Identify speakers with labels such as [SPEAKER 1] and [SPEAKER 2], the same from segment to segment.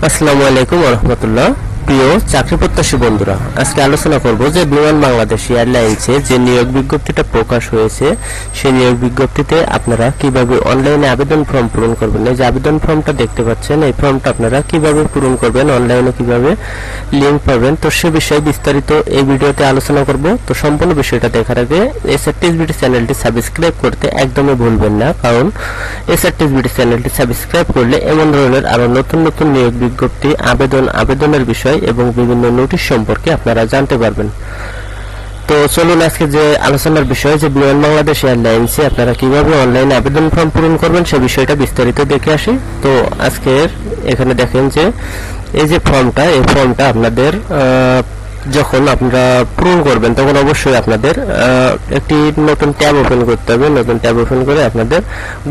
[SPEAKER 1] আসসালামু আলাইকুম ওয়া রাহমাতুল্লাহ। প্রিয় চাকরি প্রত্যাশী বন্ধুরা, আজকে আলোচনা করব যে বিমান বাংলাদেশ এয়ারলাইন্সে যে নিয়োগ বিজ্ঞপ্তিটা প্রকাশ হয়েছে সেই নিয়োগ বিজ্ঞপ্তিতে আপনারা কিভাবে অনলাইনে আবেদন ফর্ম পূরণ করবেন। এই যে আবেদন ফর্মটা দেখতে পাচ্ছেন, এই ফর্মটা আপনারা কিভাবে পূরণ করবেন, অনলাইনে কিভাবে লিংক পাবেন, তো সে বিষয়ে বিস্তারিত এই ভিডিওতে আলোচনা করব। তো সম্পূর্ণ বিষয়টা দেখার আগে এসআরটিএসবিডি চ্যানেলটি সাবস্ক্রাইব করতে একদমই ভুলবেন না, কারণ এসআরটিএসবিডি চ্যানেলটি সাবস্ক্রাইব করলে এমন ধরনের আরো নতুন নতুন নিয়োগ বিজ্ঞপ্তি, আবেদনের বিষয় এবং বিভিন্ন নোটিশ সম্পর্কে আপনারা জানতে পারবেন। তো চলুন আজকে যে আলোচনার বিষয় যে বিমান বাংলাদেশ এয়ারলাইন্সে আপনারা কিভাবে অনলাইনে আবেদন ফর্ম পূরণ করবেন সে বিষয়টা বিস্তারিত দেখে আসি। তো আজকের এখানে দেখেন যে এই যে ফর্মটা, এই ফর্মটা আপনাদের যখন আপনারা পূরণ করবেন তখন অবশ্যই আপনাদের একটি নতুন ট্যাব ওপেন করতে হবে। নতুন ট্যাব ওপেন করে আপনাদের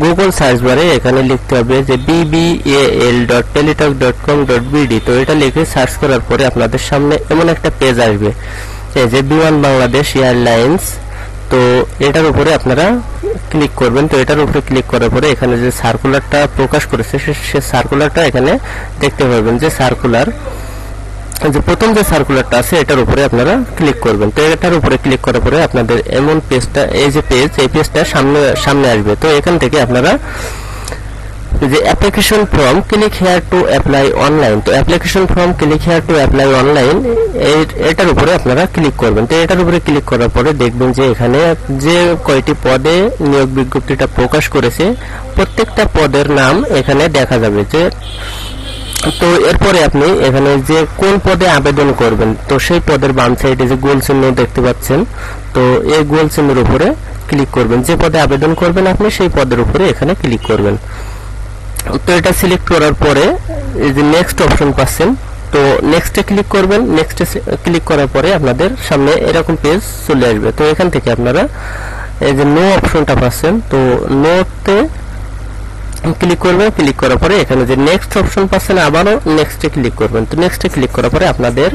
[SPEAKER 1] গুগল সার্চ বারে এখানে লিখতে হবে যে bbal.teletalk.com.bd। তো এটা লিখে সার্চ করার পরে আপনাদের সামনে এমন একটা পেজ আসবে, এই যে বিমান বাংলাদেশ এয়ারলাইন্স। তো এটার উপরে আপনারা ক্লিক করবেন। তো এটার উপরে ক্লিক করার পরে এখানে যে সার্কুলারটা প্রকাশ করেছে সে সার্কুলারটা এখানে দেখতে পাবেন। যে সার্কুলার, যে প্রথম যে সার্কুলারটা আছে এটার উপরে আপনারা ক্লিক করবেন। তো এটার উপরে ক্লিক করার পরে আপনাদের এমন পেজটা, এই যে পেজ, এই পেজটা সামনে আসবে। তো এখান থেকে আপনারা যে application form click here to apply online, তো application form click here to apply online এটার উপরে আপনারা ক্লিক করবেন। তো এটার উপরে ক্লিক করার পরে দেখবেন যে এখানে যে কয়টি পদে নিয়োগ বিজ্ঞপ্তিটা প্রকাশ করেছে প্রত্যেকটা পদের নাম এখানে দেখা যাবে। যে তো এরপরে আপনি এখানে যে কোন পদে আবেদন করবেন, তো সেই পদের বাম সাইডে যে গোল চিহ্ন দেখতে পাচ্ছেন, তো এই গোল চিহ্নের উপরে ক্লিক করবেন। যে পদে আবেদন করবেন আপনি সেই পদের উপরে এখানে ক্লিক করবেন। তো এটা সিলেক্ট করার পরে এই যে নেক্সট অপশন পাচ্ছেন, তো নেক্সটে ক্লিক করবেন। নেক্সটে ক্লিক করার পরে আপনাদের সামনে এরকম পেজ চলে আসবে। তো এখান থেকে আপনারা এই যে নো অপশনটা পাচ্ছেন, তো নোতে ক্লিক করবেন। ক্লিক করার পরে এখানে যে নেক্সট অপশন পাচ্ছেন আবারও নেক্সটে ক্লিক করবেন। তো নেক্সটে ক্লিক করার পরে আপনাদের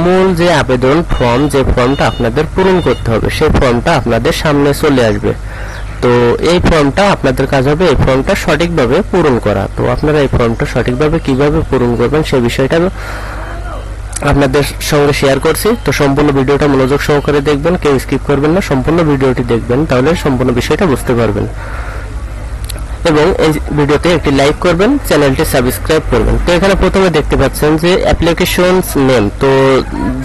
[SPEAKER 1] মূল যে আবেদন ফর্ম, যে ফর্মটা আপনাদের পূরণ করতে হবে সেই ফর্মটা আপনাদের সামনে চলে আসবে। তো এই ফর্মটা আপনাদের কাজ হবে এই ফর্মটা সঠিকভাবে পূরণ করা। তো আপনারা এই ফর্মটা সঠিকভাবে কিভাবে পূরণ করবেন সেই বিষয়টা আপনাদের সঙ্গে শেয়ার করছি। তো সম্পূর্ণ ভিডিওটা মনোযোগ সহকারে দেখবেন, কেউ স্কিপ করবেন না, সম্পূর্ণ ভিডিওটি দেখবেন, তাহলে সম্পূর্ণ বিষয়টা বুঝতে পারবেন। এবং এই ভিডিওতে একটি লাইক করবেন, চ্যানেলটি সাবস্ক্রাইব করবেন। তো এখানে প্রথমে দেখতে পাচ্ছেন যে অ্যাপ্লিকেশনস নেম, তো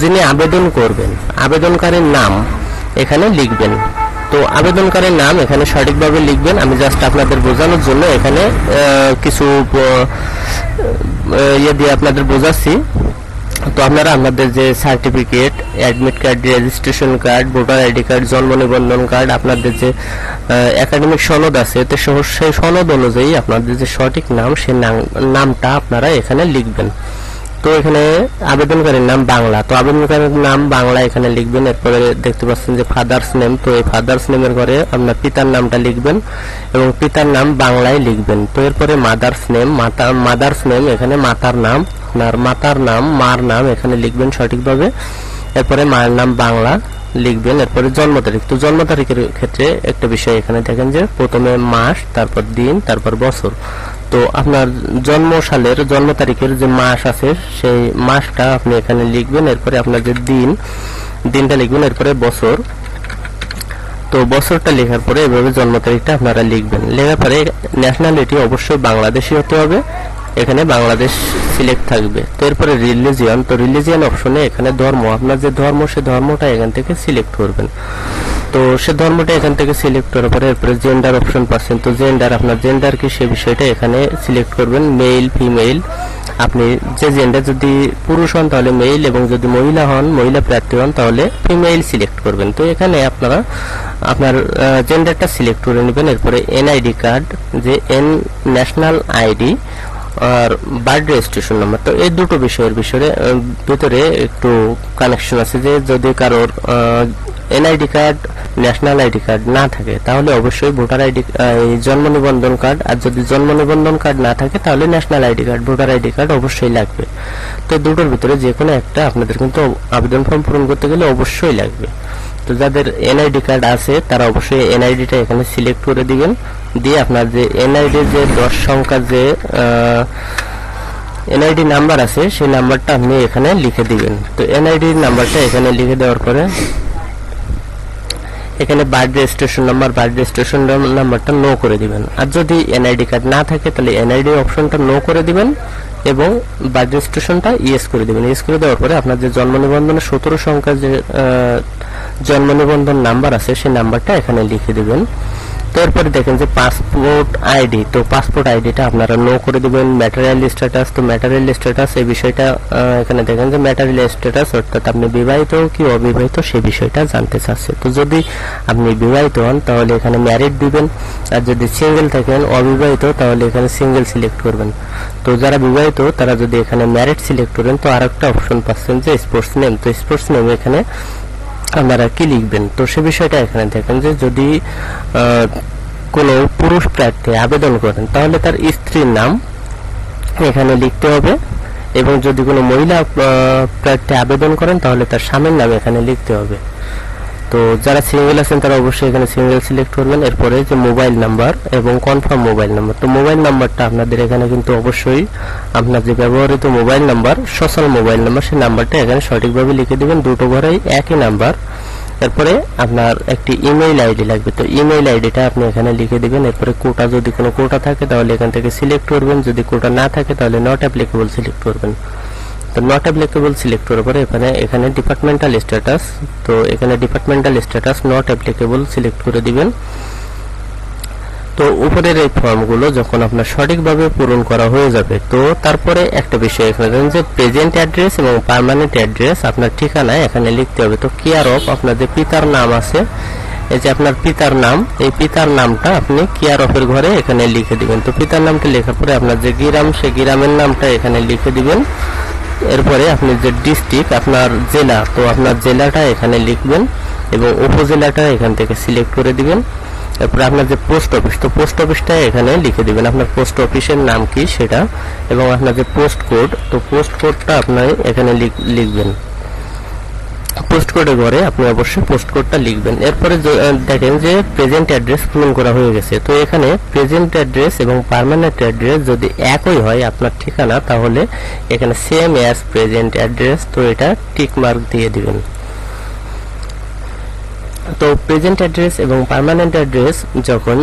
[SPEAKER 1] যিনি আবেদন করবেন আবেদনকারীর নাম এখানে লিখবেন। তো আবেদনকারীর নাম এখানে সঠিকভাবে লিখবেন। আমি জাস্ট আপনাদের বোঝানোর জন্য এখানে কিছু ইয়ে দিয়ে আপনাদের বোঝাচ্ছি। তো আপনারা আপনাদের যে certificate, admit card, registration card, voter ID card, জন্ম নিবন্ধন কার্ড, আপনাদের যে একাডেমিক সনদ আছে তো সেই সনদ অনুযায়ী আপনাদের যে সঠিক নাম সেই নামটা আপনারা এখানে লিখবেন। তো এখানে আবেদনকারীর নাম বাংলা, তো আবেদনকারীর নাম বাংলা এখানে লিখবেন। এরপরে দেখতে পাচ্ছেন যে ফাদার্স নেম, তো এই ফাদার্স নেমের ঘরে আপনার পিতার নামটা লিখবেন এবং পিতার নাম বাংলায় লিখবেন। তো এরপরে মাদার্স নেম এখানে মাতার নাম, আপনার মাতার নাম, মার নাম এখানে লিখবেন সঠিকভাবে। এরপরে মায়ের নাম বাংলা লিখবেন। এরপরে জন্ম তারিখ, তো জন্ম তারিখের ক্ষেত্রে একটা বিষয় এখানে দেখেন যে প্রথমে মাস, তারপর দিন, তারপর বছর। তো আপনার জন্ম সালের, জন্ম তারিখের যে মাস আছে সেই মাসটা আপনি এখানে লিখবেন। এরপরে আপনার যে দিনটা লিখবেন। এরপরে বছর, তো বছরটা লেখার পরে এভাবে জন্ম তারিখটা আপনারা লিখবেন। লেখার পরে ন্যাশনালিটি অবশ্যই বাংলাদেশি হতে হবে, এখানে বাংলাদেশ সিলেক্ট থাকবে। তো এরপরে রিলিজিয়ন, তো রিলিজিয়ন অপশনে এখানে ধর্ম, আপনার যে ধর্ম সে ধর্মটা এখান থেকে সিলেক্ট করবেন। তো সে ধর্মটা এখান থেকে সিলেক্ট করার পরে এরপরে জেন্ডার অপশন পাচ্ছেন, তো জেন্ডার, আপনার জেন্ডার কি সে বিষয়টা এখানে সিলেক্ট করবেন। মেল, ফিমেল, আপনি যে জেন্ডার যদি পুরুষ হন তাহলে মেল এবং যদি মহিলা প্রার্থী হন তাহলে ফিমেল সিলেক্ট করবেন। তো এখানে আপনারা আপনার জেন্ডারটা সিলেক্ট করে নেবেন। এরপরে এনআইডি কার্ড, যে ন্যাশনাল আইডি আর বার্থ রেজিস্ট্রেশন নাম্বার, তো এই দুটো বিষয়ের ভিতরে একটু কানেকশন আছে। যে যদি কারোর NID card, national ID card না থাকে তাহলে অবশ্যই ভোটার আইডি, জন্ম নিবন্ধন কার্ড, আর যদি জন্ম নিবন্ধন কার্ড না থাকে তাহলে national ID card, voter ID card অবশ্যই লাগবে। তো দুটোর ভিতরে যে কোনো একটা আপনাদের কিন্তু আবেদন ফর্ম পূরণ করতে গেলে অবশ্যই লাগবে। তো যাদের এনআইডি কার্ড আছে তারা অবশ্যই এনআইডিটা এখানে সিলেক্ট করে দিবেন। দিয়ে আপনার যে এনআইডি যে 10 সংখ্যা যে এনআইডি নাম্বার আছে সেই নাম্বারটা আপনি এখানে লিখে দিবেন। তো এনআইডি নাম্বারটা এখানে লিখে দেওয়ার পরে এখানে বার্থ রেজিস্ট্রেশন নাম্বারটা নো করে দিবেন। আর যদি এনআইডি কার্ড না থাকে তাহলে এনআইডি অপশনটা নো করে দিবেন এবং বার্থ রেজিস্ট্রেশনটা ইয়েস করে দিবেন। ইয়েস করে দেওয়ার পরে আপনার যে জন্ম নিবন্ধনের 17 সংখ্যার যে জন্ম নিবন্ধন নাম্বার আছে সেই নাম্বারটা এখানে লিখে দিবেন। তারপরে দেখেন যে পাসপোর্ট আইডি, তো পাসপোর্ট আইডিটা আপনারা নো করে দিবেন। ম্যাটেরিয়াল স্ট্যাটাস, তো ম্যাটেরিয়াল স্ট্যাটাস এই বিষয়টা এখানে দেখেন যে ম্যাটেরিয়াল স্ট্যাটাস অর্থাৎ আপনি বিবাহিত কি অবিবাহিত সেই বিষয়টা জানতে চাচ্ছে। তো যদি আপনি বিবাহিত হন তাহলে এখানে ম্যারিড দিবেন, আর যদি সিঙ্গেল থাকেন অবিবাহিত তাহলে এখানে সিঙ্গেল সিলেক্ট করবেন। তো যারা বিবাহিত তারা যদি এখানে ম্যারিড সিলেক্ট করেন তো আরেকটা অপশন পাচ্ছেন যে স্পোর্টস নেম, তো স্পোর্টস নেম এখানে আপনারা কি লিখবেন। তো সে বিষয়টা এখানে দেখেন যে যদি কোনো পুরুষ প্রার্থী আবেদন করেন তাহলে তার স্ত্রীর নাম এখানে লিখতে হবে, এবং যদি কোনো মহিলা প্রার্থী আবেদন করেন তাহলে তার স্বামীর নাম এখানে লিখতে হবে। তো যারা সিঙ্গেল আছেন তারা অবশ্যই এখানে সিঙ্গেল সিলেক্ট করবেন। এরপরে যে মোবাইল নাম্বার এবং কনফার্ম মোবাইল নাম্বার, তো মোবাইল নাম্বারটা আপনাদের এখানে কিন্তু অবশ্যই আপনার যে ব্যবহৃত mobile number social mobile number সেই নাম্বারটা এখানে সঠিকভাবে লিখে দিবেন, দুটো ঘরেই একই নাম্বার। এরপরে আপনার একটি ইমেইল আইডি লাগবে, তো ইমেইল আইডিটা আপনি এখানে লিখে দিবেন। এরপরে কোটা, যদি কোনো কোটা থাকে তাহলে এখান থেকে সিলেক্ট করবেন, যদি কোটা না থাকে তাহলে নট অ্যাপ্লিকেবল সিলেক্ট করবেন। তো নট অ্যাপ্লিকেবল সিলেক্ট করার পরে এখানে ডিপার্টমেন্টাল স্ট্যাটাস, তো এখানে departmental status not applicable select করে দিবেন। তো উপরের এই ফর্মগুলো যখন আপনার সঠিকভাবে পূরণ করা হয়ে যাবে তো তারপরে একটা বিষয় এখানে দেখেন যে প্রেজেন্ট অ্যাড্রেস এবং পার্মানেন্ট অ্যাড্রেস আপনার ঠিকানা এখানে লিখতে হবে। তো কেয়ার অফ, আপনার যে পিতার নাম আছে এই যে আপনার পিতার নাম, এই পিতার নামটা আপনি কেয়ার অফের ঘরে এখানে লিখে দিবেন। তো পিতার নামটা লেখার পরে আপনার যে গ্রাম সেই গ্রামের নামটা এখানে লিখে দিবেন। এরপরে আপনি যে ডিস্ট্রিক্ট আপনার জেলা, তো আপনার জেলাটা এখানে লিখবেন এবং উপজেলাটা এখান থেকে সিলেক্ট করে দিবেন। তারপরে আপনার যে পোস্ট অফিস, তো পোস্ট অফিসটা এখানে লিখে দিবেন, আপনার পোস্ট অফিসের নাম কি সেটা, এবং আপনার যে পোস্ট কোড, তো পোস্ট কোডটা আপনার এখানে লিখবেন। পোস্ট কোডের ঘরে আপনি অবশ্যই পোস্ট কোডটা লিখবেন। এরপরে দেখেন যে প্রেজেন্ট অ্যাড্রেস পূরণ করা হয়ে গেছে। তো এখানে প্রেজেন্ট অ্যাড্রেস এবং পার্মানেন্ট অ্যাড্রেস যদি একই হয় আপনার ঠিকানা তাহলে এখানে সেম অ্যাজ প্রেজেন্ট অ্যাড্রেস, তো এটা টিক মার্ক দিয়ে দিবেন। তো প্রেজেন্ট অ্যাড্রেস এবং পার্মানেন্ট অ্যাড্রেস যখন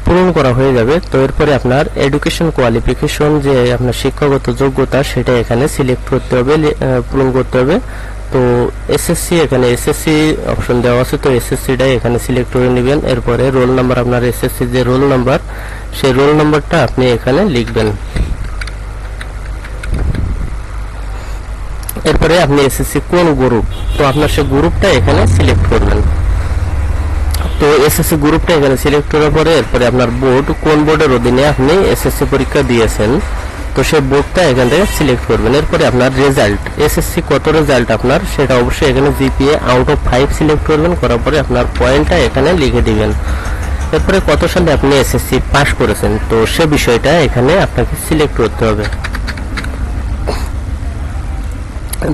[SPEAKER 1] পূরণ করা হয়ে যাবে তো এরপরে আপনার এডুকেশন কোয়ালিফিকেশন যে আপনার শিক্ষাগত যোগ্যতা সেটা এখানে সিলেক্ট করতে হবে, পূরণ করতে হবে। তো এসএসসি, এখানে এসএসসি অপশন দেওয়া আছে, তো এসএসসিটাই এখানে সিলেক্ট করে নেবেন। এরপরে রোল নাম্বার, আপনার এসএসসি যে রোল নাম্বার সেই রোল নাম্বারটা আপনি এখানে লিখবেন। এরপরে আপনি এসএসসি কোন গ্রুপ, তো আপনার সেই গ্রুপটা এখানে সিলেক্ট করবেন। তো এসএসসি গ্রুপটা এখানে সিলেক্ট করার পরে এরপরে আপনার বোর্ড, কোন বোর্ডের অধীনে আপনি এসএসসি পরীক্ষা দিয়েছেন তো সেই বোর্ডটা এখান থেকে সিলেক্ট করবেন। এরপরে আপনার রেজাল্ট, এসএসসি কত রেজাল্ট আপনার সেটা অবশ্যই এখানে জিপিএ আউট অফ 5 সিলেক্ট করবেন, করার পরে আপনার পয়েন্টটা এখানে লিখে দিবেন। এরপরে কত সালে আপনি এসএসসি পাস করেছেন তো সে বিষয়টা এখানে আপনাকে সিলেক্ট করতে হবে।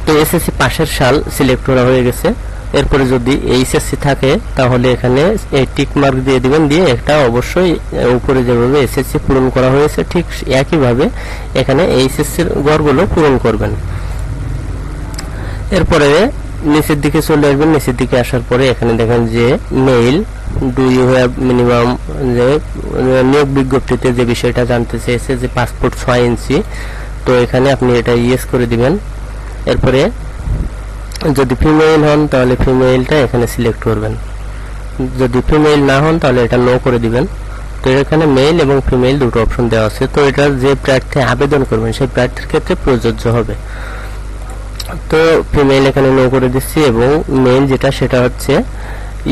[SPEAKER 1] তো এসএসসি পাশের সাল সিলেক্ট করা হয়ে গেছে। এরপরে যদি এইচএসসি থাকে তাহলে এখানে এই টিক মার্ক দিয়ে দিবেন, দিয়ে একটা অবশ্যই উপরে যেভাবে এসএসসি পূরণ করা হয়েছে ঠিক একইভাবে এখানে এইচএসসির ঘরগুলো পূরণ করবেন। এরপরে নিচের দিকে চলে আসবেন। নিচের দিকে আসার পরে এখানে দেখেন যে mail, do you have minimum, যে নিয়োগ বিজ্ঞপ্তিতে যে বিষয়টা জানতে চেয়েছে যে পাসপোর্ট 6 ইঞ্চি, তো এখানে আপনি এটা ইয়েস করে দিবেন। এরপরে যদি ফিমেইল হন তাহলে ফিমেইলটা এখানে সিলেক্ট করবেন, যদি ফিমেইল না হন তাহলে এটা নো করে দিবেন। তো এখানে মেল এবং ফিমেইল দুটো অপশন দেওয়া আছে, তো এটা যে প্রার্থী আবেদন করবেন সেই প্রার্থীর ক্ষেত্রে প্রযোজ্য হবে। তো ফিমেইল এখানে নো করে দিচ্ছি এবং মেল যেটা সেটা হচ্ছে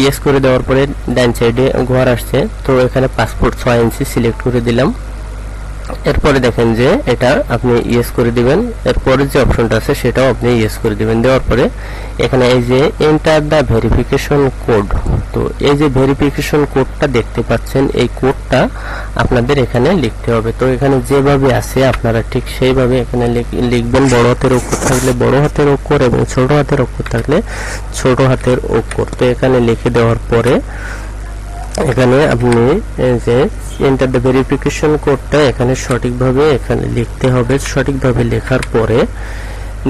[SPEAKER 1] ইয়েস করে দেওয়ার পরে ডান সাইডে ঘর আসছে, তো এখানে পাসপোর্ট 6 ইঞ্চি সিলেক্ট করে দিলাম। এরপরে দেখেন যে এটা আপনি ইয়েস করে দিবেন। এরপরে যে অপশনটা আছে সেটাও আপনি ইয়েস করে দিবেন। দেওয়ার পরে এখানে এই যে এন্টার দা ভেরিফিকেশন কোড, তো এই যে ভেরিফিকেশন কোডটা দেখতে পাচ্ছেন এই কোডটা আপনাদের এখানে লিখতে হবে। তো এখানে যেভাবে আছে আপনারা ঠিক সেইভাবে এখানে লিখবেন। বড় হাতের অক্ষর থাকলে বড় হাতের অক্ষর এবং ছোট হাতের অক্ষর থাকলে ছোট হাতের অক্ষর, তো এখানে লিখে দেওয়ার পরে এখানে আপনি এই যে এন্টার দ্য ভেরিফিকেশন কোডটা এখানে সঠিকভাবে এখানে লিখতে হবে। সঠিকভাবে লেখার পরে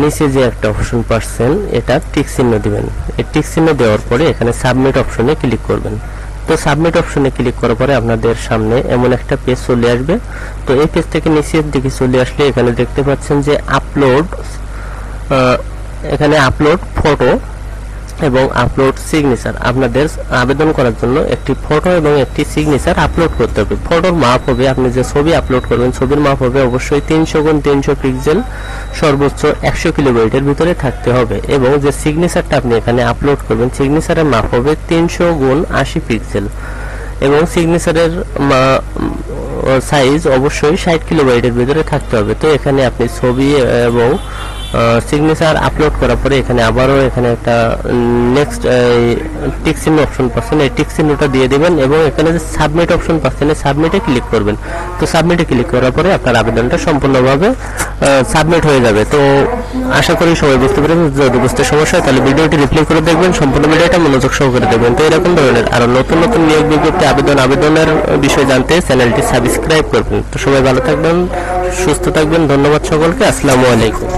[SPEAKER 1] নিচে যে একটা অপশন পাচ্ছেন এটা টিক চিহ্ন দিবেন। এই টিক চিহ্ন দেওয়ার পরে এখানে সাবমিট অপশনে ক্লিক করবেন। তো সাবমিট অপশনে ক্লিক করার পরে আপনাদের সামনে এমন একটা পেজ চলে আসবে। তো এই পেজ থেকে নিচের দিকে চলে আসলে এখানে দেখতে পাচ্ছেন যে আপলোড, এখানে আপলোড ফটো এবং আপলোড সিগনেচার। আপনাদের আবেদন করার জন্য একটি ফটো এবং একটি সিগনেচার আপলোড করতে হবে। ফটোর মাপ হবে, আপনি যে ছবি আপলোড করবেন ছবির মাপ হবে অবশ্যই 300x300 পিক্সেল, সর্বোচ্চ 100 কিলোবাইটের ভিতরে থাকতে হবে। এবং যে সিগনেচারটা আপনি এখানে আপলোড করবেন সিগনেচারের মাপ হবে 300x80 পিক্সেল এবং সিগনেচারের সাইজ অবশ্যই 60 কিলোবাইটের ভিতরে থাকতে হবে। তো এখানে আপনি ছবি এবং সিগনেচার আপলোড করার পরে এখানে আবারও এখানে একটা নেক্সট টিক চিহ্ন অপশন পাচ্ছেন, এই টিক চিহ্নটা দিয়ে দিবেন এবং এখানে যে সাবমিট অপশন পাচ্ছেন এই সাবমিটে ক্লিক করবেন। তো সাবমিটে ক্লিক করার পরে আপনার আবেদনটা সম্পূর্ণভাবে সাবমিট হয়ে যাবে। তো আশা করি সবাই বুঝতে পেরেছেন। যদি বুঝতে সমস্যা হয় তাহলে ভিডিওটি রিপ্লে করে দেখবেন, সম্পূর্ণ ভিডিওটা মনোযোগ সহকারে দেখবেন। তো এরকম ধরনের আরো নতুন নতুন নিয়োগ বিজ্ঞপ্তি আবেদনের বিষয় জানতে চ্যানেলটি সাবস্ক্রাইব করবেন। তো সবাই ভালো থাকবেন, সুস্থ থাকবেন। ধন্যবাদ সকলকে। আসসালামু আলাইকুম।